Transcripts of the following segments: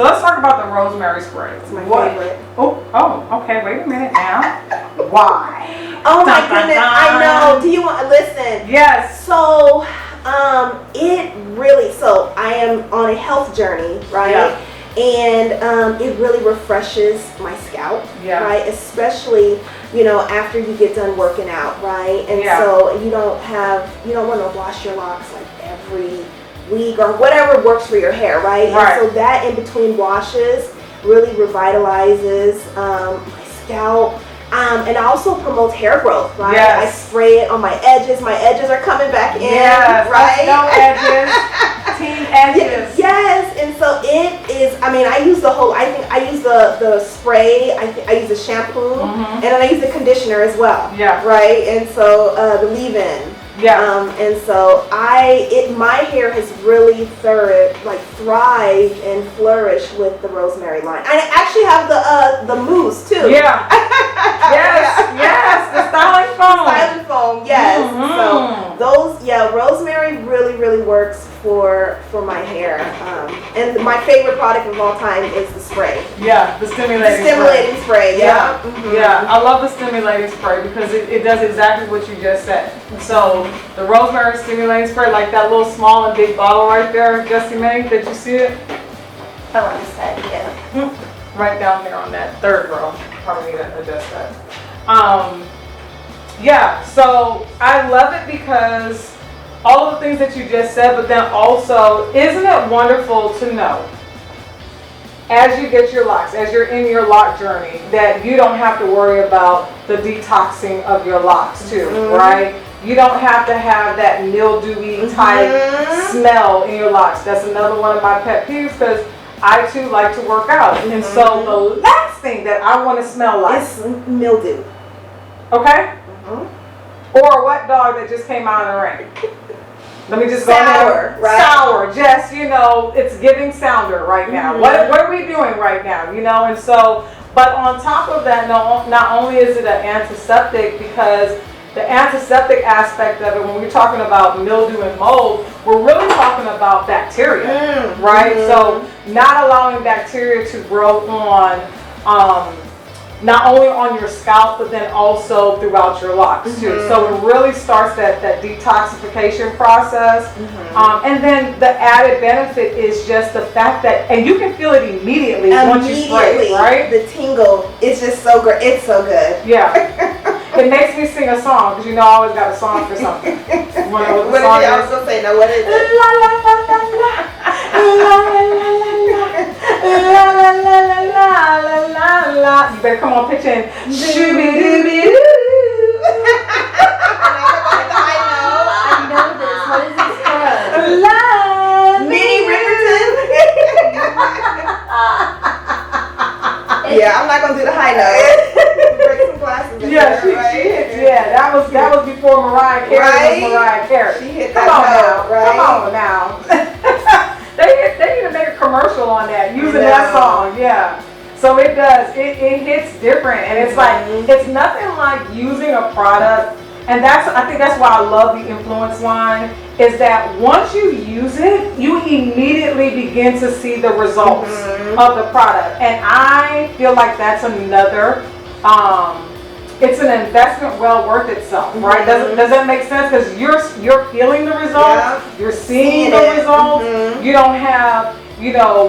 So let's talk about the rosemary spray. It's my favorite. Oh, okay. Wait a minute now. Why? Oh my goodness, I know. Do you want to listen? Yes. So, so I am on a health journey, right? Yeah. And it really refreshes my scalp, right? Especially, after you get done working out, right? And so you don't want to wash your locks like every week or whatever works for your hair, right? And so that in between washes really revitalizes my scalp. And also promotes hair growth, right? Yes. I spray it on my edges. My edges are coming back in, right? No edges. Team edges. Yes, and so it is. I use the spray. I use the shampoo, and then I use the conditioner as well. Yeah. Right, and so the leave-in. Yeah. And so my hair has really thrived and flourished with the rosemary line. I actually have the mousse too. Yeah. yes. The styling foam. Styling foam. Yes. So rosemary really works for my hair. And my favorite product of all time is the spray. Yeah, the stimulating spray. Yeah. Mm-hmm. Yeah, I love the stimulating spray because it does exactly what you just said. So the rosemary stimulating spray, like that little small and big bottle right there, Jessie May, did you see it? Oh, on this side, yeah. Right down there on that third row. Probably need to adjust that. So I love it because all of the things that you just said, but then also, isn't it wonderful to know as you get your locks, as you're in your lock journey, that you don't have to worry about the detoxing of your locks too, right? You don't have to have that mildewy type smell in your locks. That's another one of my pet peeves because I too like to work out. And so the last thing that I want to smell like is mildew. Okay? Or a wet dog that just came out in the rain. Let me just go sour, right? Sour, just, it's giving sounder right now. What are we doing right now, And so, but on top of that, not only is it an antiseptic, because the antiseptic aspect of it, when we're talking about mildew and mold, we're really talking about bacteria, right? So not allowing bacteria to grow on, not only on your scalp, but then also throughout your locks too. So it really starts that detoxification process. And then the added benefit is just the fact that, and you can feel it immediately once you spray, right? The tingle is just so great. It's so good. Yeah. It makes me sing a song because I always got a song for something. What I was going to say, now what is it? La la la la la. La la la la la. La la la la la la la. You better come on, pitch in. Shoo-be-doo-be-doo. I know this. What is this from? La. Minnie Riperton. Yeah, I'm not going to do the high note. Break some glasses. That was before Mariah Carey was Mariah Carey. She hit that note, right? Come on now. They need to make a commercial on that using that song. Yeah. So it does. It hits different, and it's like it's nothing like using a product. And I think that's why I love the Influence line, is that once you use it, you immediately begin to see the results of the product. And I feel like that's another, it's an investment well worth itself, right? Does that make sense? Because you're feeling the results, you're seeing the results. You don't have,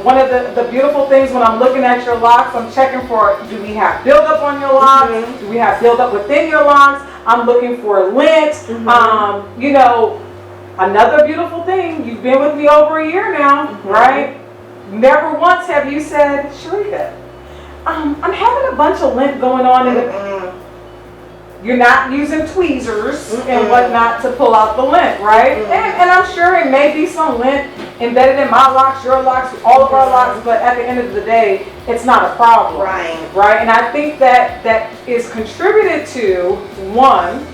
one of the beautiful things when I'm looking at your locks, I'm checking for, do we have buildup on your locks? Do we have buildup within your locks? I'm looking for lint. Another beautiful thing, you've been with me over a year now, right? Never once have you said, Sharika, I'm having a bunch of lint going on in the... You're not using tweezers and whatnot to pull out the lint, right? And I'm sure it may be some lint embedded in my locks, your locks, all of our locks, but at the end of the day, it's not a problem. Right? And I think that is contributed to, one,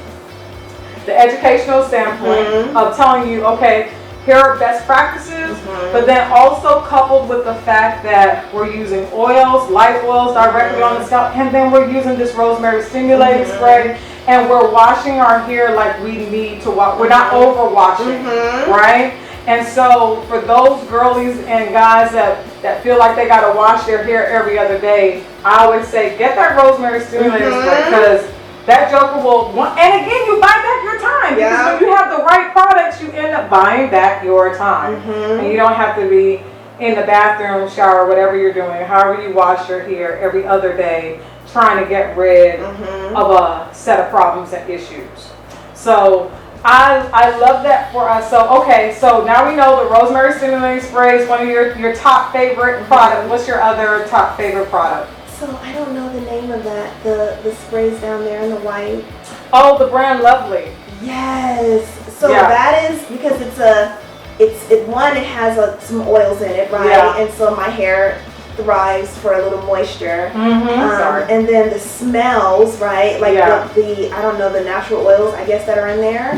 the educational standpoint of telling you, okay, here are best practices, but then also coupled with the fact that we're using oils, light oils directly on the scalp, and then we're using this rosemary stimulating spray, and we're washing our hair like we need to wash. We're not overwashing, right? And so for those girlies and guys that feel like they gotta wash their hair every other day, I always say get that rosemary stimulator spray, because that joker will, and again, you buy back your time, because when you have the right products, you end up buying back your time. And you don't have to be in the bathroom, shower, whatever you're doing, however you wash your hair every other day, trying to get rid of a set of problems and issues. So I love that for us. So okay, so now we know the rosemary stimulating spray is one of your top favorite products. What's your other top favorite product? So I don't know the name of that. The sprays down there in the white. Oh, the brand Lovely. Yes. So that is because it has some oils in it, right? Yeah. And so my hair thrives for a little moisture. And then the smells, right? Like the I don't know, the natural oils, I guess, that are in there.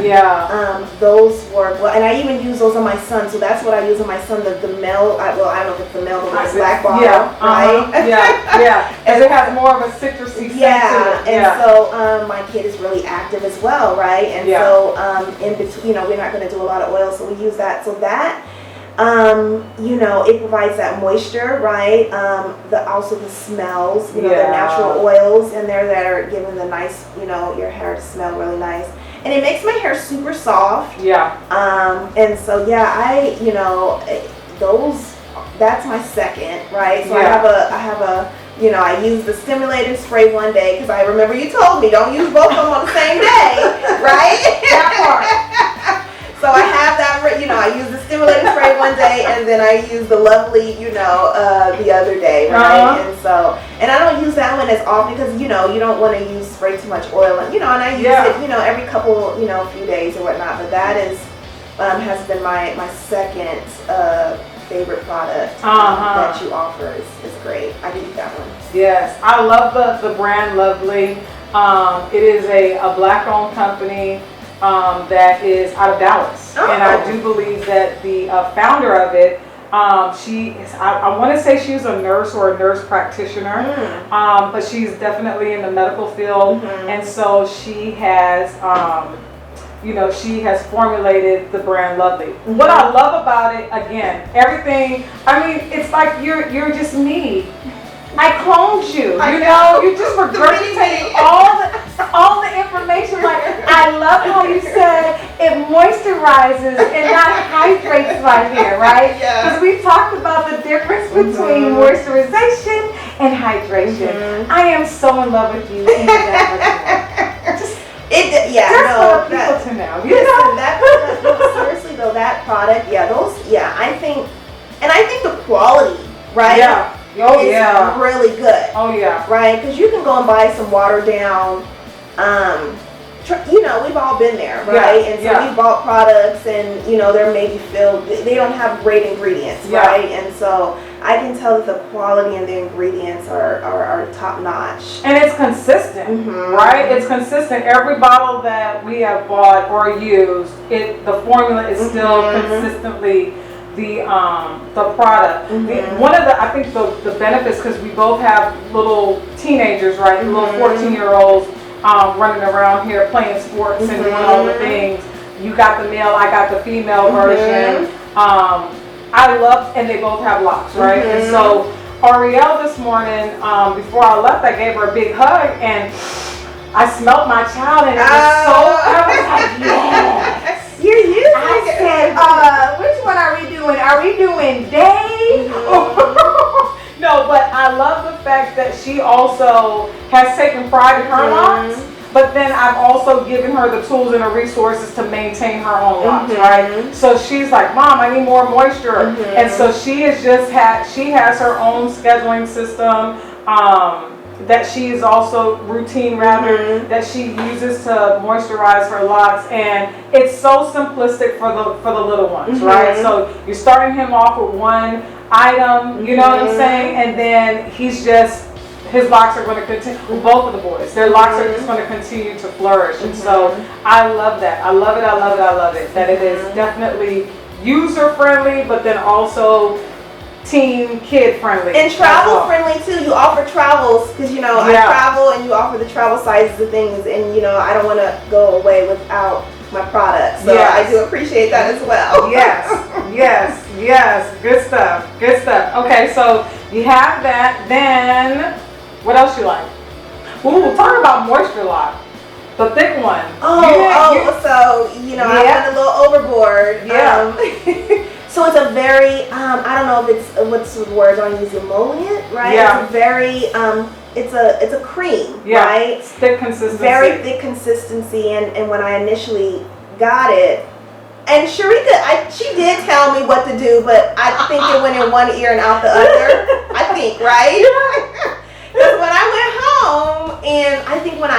Those work well, and I even use those on my son. So that's what I use on my son. The male, I don't know if it's the male, but it's black bottle, right? Because it has more of a citrusy scent to it. And so my kid is really active as well, right? And so in between, we're not going to do a lot of oil, so we use that. So that. It provides that moisture, right? Also the smells, the natural oils in there that are giving the nice, your hair to smell really nice. And it makes my hair super soft. And so, that's my second, right? So I have a, I use the stimulating spray one day, because I remember you told me don't use both of them on the same day, right? That part. So I have that, I use the stimulating spray one day, and then I use the Lovely, the other day, right? And I don't use that one as often, because, you don't want to spray too much oil, and, and I use it, every couple, few days or whatnot, but that has been my second favorite product that you offer is great. I keep that one. Yes, I love the brand Lovely. It is a black-owned company. That is out of Dallas, and I do believe that the founder of it, she is, I want to say she's a nurse or a nurse practitioner, but she's definitely in the medical field, and so she has, she has formulated the brand Lovely. What I love about it, again, everything, it's like you're just me. I cloned you. You just regurgitating all the information. Like, I love how you said it moisturizes and not hydrates my hair, right? Because we talked about the difference between moisturization and hydration. I am so in love with you. Even that much more. For people to know. Seriously though, that product, I think the quality, right? It's really good. Right? Because you can go and buy some watered down, we've all been there, right? And so we bought products and, they're maybe filled, they don't have great ingredients, right? And so I can tell that the quality and the ingredients are top notch. And it's consistent, right? It's consistent. Every bottle that we have bought or used, the formula is still consistently the product. One of I think the benefits, because we both have little teenagers, right? Little 14-year-olds running around here playing sports and doing all the things. You got the male, I got the female version. I love, and they both have locks, right? And so Ariel this morning, before I left, I gave her a big hug, and I smelled my child, and it was I was like, yes. You're using I said, which one are we doing? Are we doing day? No, but I love the fact that she also has taken pride in her locks, but then I've also given her the tools and the resources to maintain her own locks, right? So she's like, Mom, I need more moisture. And so she has her own scheduling system, that she is also routine that she uses to moisturize her locks, and it's so simplistic for the little ones, right? So you're starting him off with one item, you know what I'm saying, and then his locks are going to continue. Both of the boys, their locks are just going to continue to flourish, and so I love that. I love it. That it is definitely user friendly, but then also teen kid friendly and travel friendly too. You offer travels, because I travel, and you offer the travel sizes of things, and I don't want to go away without my products. So I do appreciate that as well. Yes. Good stuff. Okay, so you have that. Then what else you like? Ooh, talk about Moisture Lock. The thick one. So I went a little overboard. Yeah. So it's a very, I don't know if it's, what's the word I use, emollient, right? Yeah. It's a very, it's a cream, right? It's thick consistency. Very thick consistency, and when I initially got it, and Sharika, she did tell me what to do, but I think it went in one ear and out the other. I think, right? Because when I went home, and I think when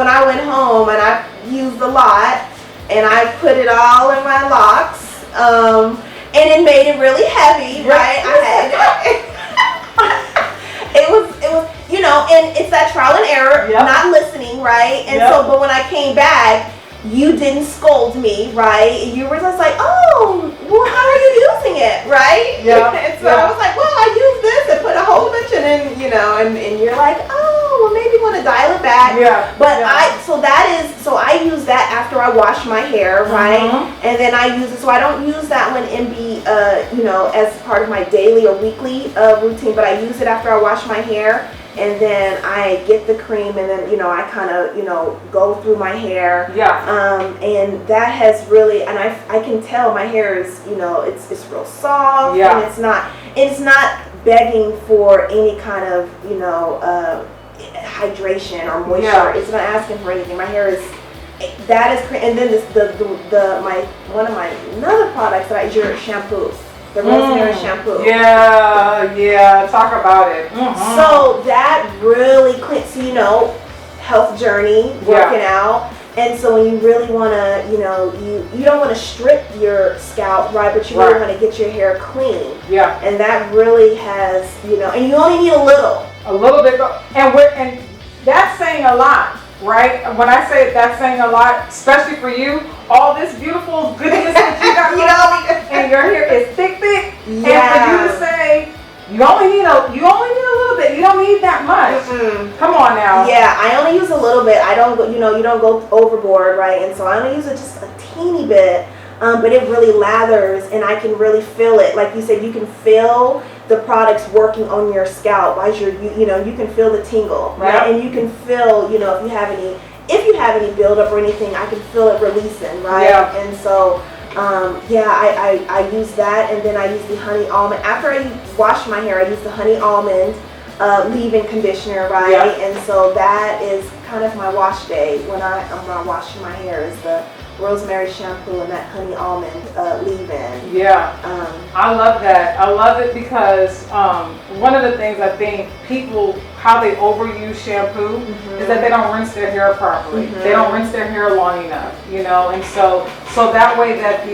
I went home and I used a lot, and I put it all in my locks, and it made it really heavy, right? It was, and it's that trial and error, not listening, right? And so, but when I came back, you didn't scold me, right? You were just like, oh, well, how are you using it, right? And so I was like, well, I use this and put a whole bunch in, and you're like, oh, well, maybe want to dial it back. But I use that after I wash my hair, right? And then I use it, so I don't use that one as part of my daily or weekly routine, but I use it after I wash my hair. And then I get the cream, and then I kind of go through my hair. And that has really, and I can tell my hair is it's real soft, and it's not begging for any kind of hydration or moisture. It's not asking for anything. My hair is and then another product that I use, your shampoo. The rosemary shampoo. Talk about it. So that really cleans, health journey, working out. And so when you really want to, you don't want to strip your scalp, right? But you really want to get your hair clean. And that really has, and you only need a little bit. And that's saying a lot. Right? When I say that's saying a lot, especially for you, all this beautiful goodness that you got going on, and your hair is thick, and for you to say you only need a little bit, you don't need that much. Come on now. I only use a little bit. I don't go, you don't go overboard, right? And so I only use it just a teeny bit, but it really lathers, and I can really feel it. Like you said, you can feel the products working on your scalp as you can feel the tingle, right? And you can feel, if you have any buildup or anything, I can feel it releasing, right? And so, I use that, and then I use the honey almond. After I wash my hair, I use the honey almond leave-in conditioner, right? And so that is kind of my wash day when I'm washing my hair, is the rosemary shampoo and that honey almond leave-in. I love that. I love it because one of the things I think people, how they overuse shampoo is that they don't rinse their hair properly. They don't rinse their hair long enough, and so that way that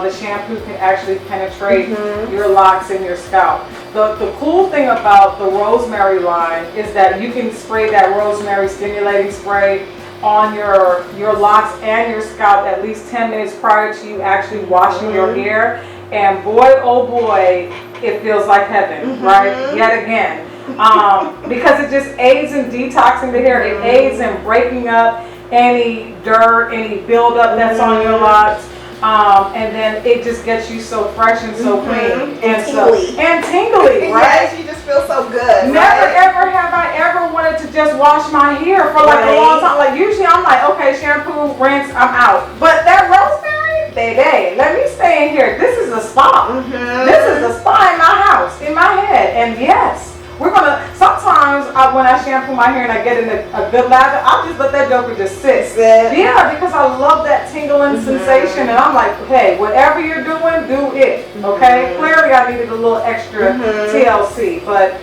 the shampoo can actually penetrate your locks and your scalp. The cool thing about the rosemary line is that you can spray that rosemary stimulating spray on your locks and your scalp at least 10 minutes prior to you actually washing your hair, and boy oh boy, it feels like heaven, right? Yet again, because it just aids in detoxing the hair. It aids in breaking up any dirt, any buildup that's on your locks. And then it just gets you so fresh and so clean and tingly, right? Yes, you just feel so good. Never ever have I ever wanted to just wash my hair for like a long time. Like usually I'm like, okay, shampoo, rinse, I'm out. But that rosemary, baby, let me stay in here. This is a spa. This is a spa in my house, in my head. And yes, we're gonna, sometimes when I shampoo my hair and I get in a good lather, I'll just let that joker just sit. Yeah, because I love that tingling sensation, and I'm like, hey, whatever you're doing, do it. Okay? Clearly I needed a little extra TLC, but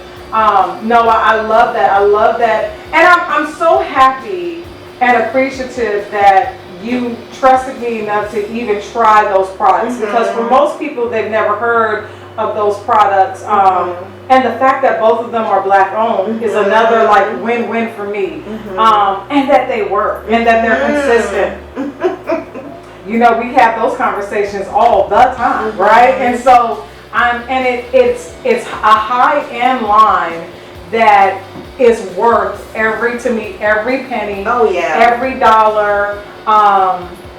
no, I love that. I love that. And I'm so happy and appreciative that you trusted me enough to even try those products, because for most people, they've never heard of those products. And the fact that both of them are black owned is another like win-win for me. And that they work and that they're consistent. We have those conversations all the time, right? And so it's a high-end line that is worth every penny, every dollar.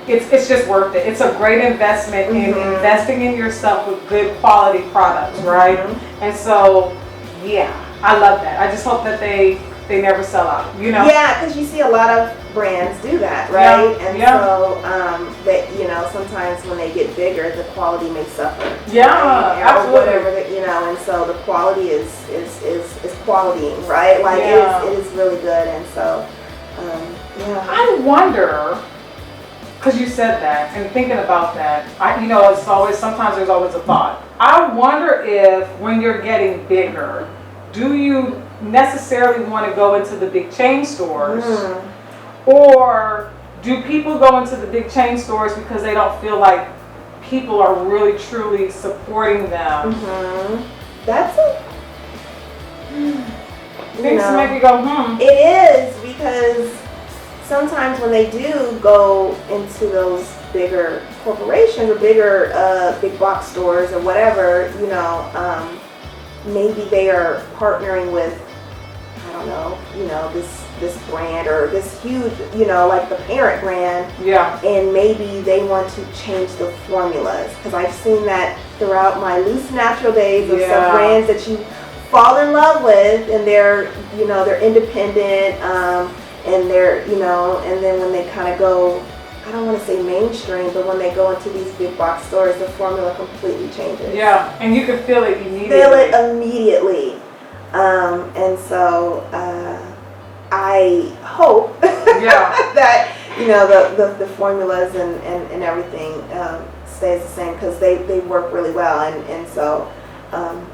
it's just worth it. It's a great investment in investing in yourself with good quality products, right? And so, yeah, I love that. I just hope that they never sell out, you know? Yeah, because you see a lot of brands do that, right? And so that, you know, sometimes when they get bigger, the quality may suffer. Yeah, right? absolutely. Or whatever, that, you know, and so the quality is quality, right? Like it is really good, and so I wonder, because you said that, and thinking about that, you know, it's always, sometimes there's always a thought. I wonder if when you're getting bigger, do you necessarily want to go into the big chain stores, or do people go into the big chain stores because they don't feel like people are really truly supporting them? That's a things to make you go, It is, because sometimes when they do go into those bigger corporations or bigger big box stores or whatever, you know, maybe they are partnering with, I don't know, you know, this brand or this huge, you know, like the parent brand. Yeah. And maybe they want to change the formulas, because I've seen that throughout my loose natural days of some brands that you fall in love with, and they're, you know, they're independent, and they're, you know, and then when they kind of go, I don't want to say mainstream, but when they go into these big box stores, the formula completely changes. Yeah, and you can feel it immediately. Feel it immediately. And so I hope that, you know, the formulas and everything stays the same, because they work really well. And so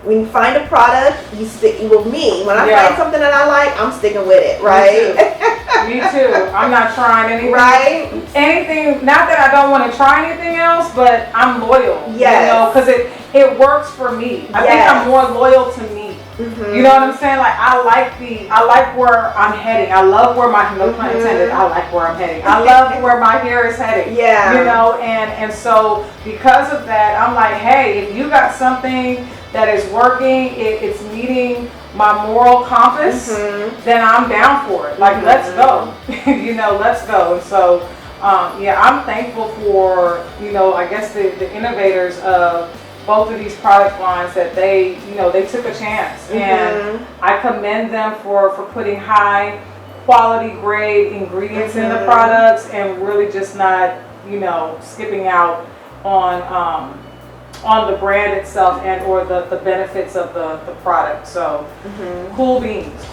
when you find a product, you stick with me. When I find something that I like, I'm sticking with it, right? Me too. I'm not trying anything. Right? Anything, not that I don't want to try anything else, but I'm loyal. Yes. You know, because it works for me. I think I'm more loyal to me. You know what I'm saying? Like, I like where I'm heading. I love where my, no pun intended, I like where I'm heading. I love where my hair is heading. Yeah. You know, and so because of that, I'm like, hey, if you got something that is working, it's meeting my moral compass, then I'm down for it. Like, let's go. You know, let's go. And so, I'm thankful for, you know, I guess the innovators of both of these product lines, that they, you know, they took a chance, and I commend them for putting high quality grade ingredients in the products, and really just not, you know, skipping out on the brand itself and or the benefits of the product. So cool beans.